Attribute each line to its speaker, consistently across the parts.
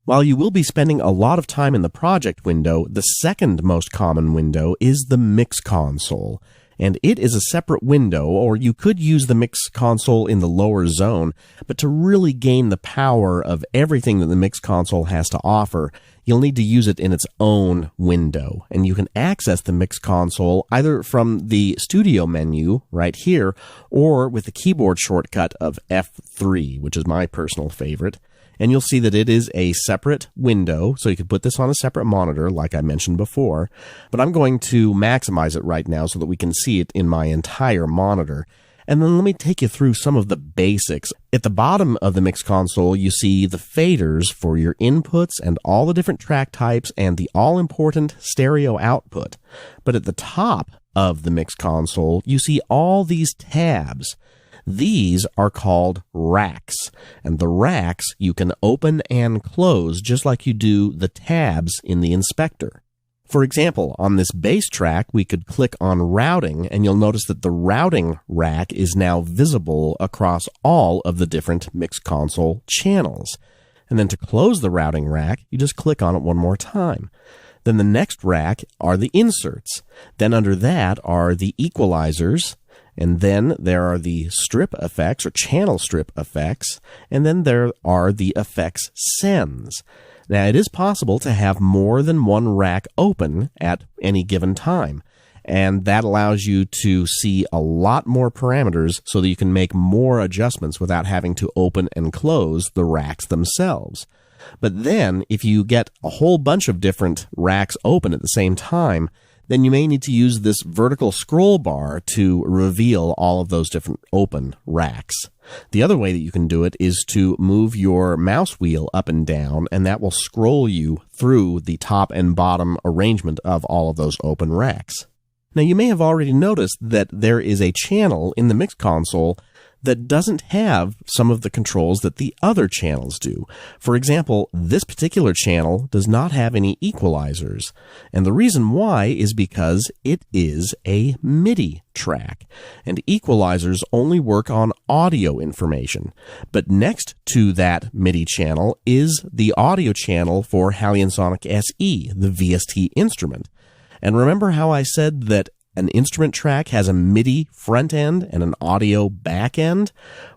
Speaker 1: While you will be spending a lot of time in the project window, the second most common window is the MixConsole. And it is a separate window, or you could use the MixConsole in the lower zone, but to really gain the power of everything that the MixConsole has to offer, you'll need to use it in its own window. And you can access the MixConsole either from the Studio menu right here, or with the keyboard shortcut of F3, which is my personal favorite. And you'll see that it is a separate window, so you could put this on a separate monitor, like I mentioned before. But I'm going to maximize it right now so that we can see it in my entire monitor. And then let me take you through some of the basics. At the bottom of the MixConsole, you see the faders for your inputs and all the different track types and the all-important stereo output. But at the top of the MixConsole, you see all these tabs. These are called racks, and the racks you can open and close just like you do the tabs in the inspector. For example, on this bass track, we could click on routing, and you'll notice that the routing rack is now visible across all of the different MixConsole channels. And then to close the routing rack, you just click on it one more time. Then the next rack are the inserts. Then under that are the equalizers. And then there are the strip effects or channel strip effects, and then there are the effects sends. Now, it is possible to have more than one rack open at any given time, and that allows you to see a lot more parameters so that you can make more adjustments without having to open and close the racks themselves. But then, if you get a whole bunch of different racks open at the same time, then you may need to use this vertical scroll bar to reveal all of those different open racks. The other way that you can do it is to move your mouse wheel up and down, and that will scroll you through the top and bottom arrangement of all of those open racks. Now, you may have already noticed that there is a channel in the MixConsole that doesn't have some of the controls that the other channels do. For example, this particular channel does not have any equalizers. And the reason why is because it is a MIDI track. And equalizers only work on audio information. But next to that MIDI channel is the audio channel for Sonic SE, the VST instrument. And remember how I said that an instrument track has a MIDI front end and an audio back end?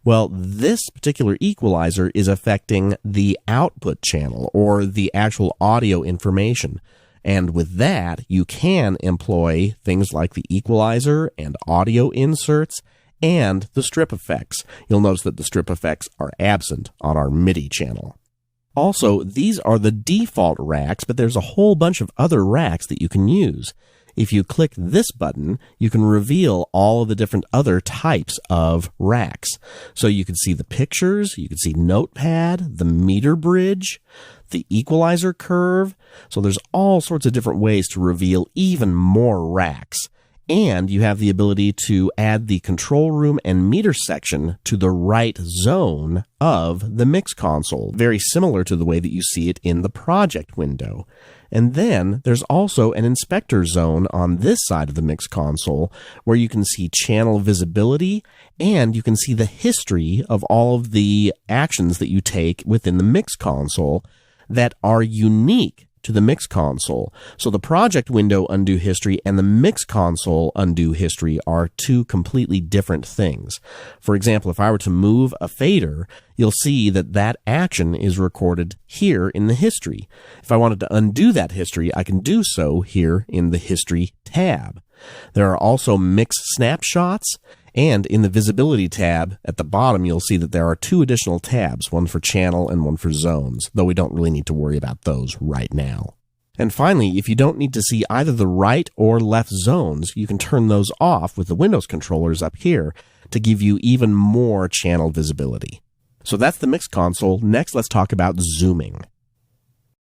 Speaker 1: Well, this particular equalizer is affecting the output channel, or the actual audio information. And with that, you can employ things like the equalizer and audio inserts and the strip effects. You'll notice that the strip effects are absent on our MIDI channel. Also, these are the default racks, but there's a whole bunch of other racks that you can use. If you click this button, you can reveal all of the different other types of racks. So you can see the pictures, you can see Notepad, the meter bridge, the equalizer curve. So there's all sorts of different ways to reveal even more racks. And you have the ability to add the control room and meter section to the right zone of the MixConsole, very similar to the way that you see it in the project window. And then there's also an inspector zone on this side of the MixConsole where you can see channel visibility and you can see the history of all of the actions that you take within the MixConsole that are unique to the MixConsole. So the project window undo history and the MixConsole undo history are two completely different things. For example, if I were to move a fader, you'll see that that action is recorded here in the history. If I wanted to undo that history, I can do so here in the history tab. There are also mix snapshots, and in the visibility tab at the bottom, you'll see that there are two additional tabs, one for channel and one for zones, though we don't really need to worry about those right now. And finally, if you don't need to see either the right or left zones, you can turn those off with the Windows controllers up here to give you even more channel visibility. So that's the MixConsole. Next, let's talk about zooming.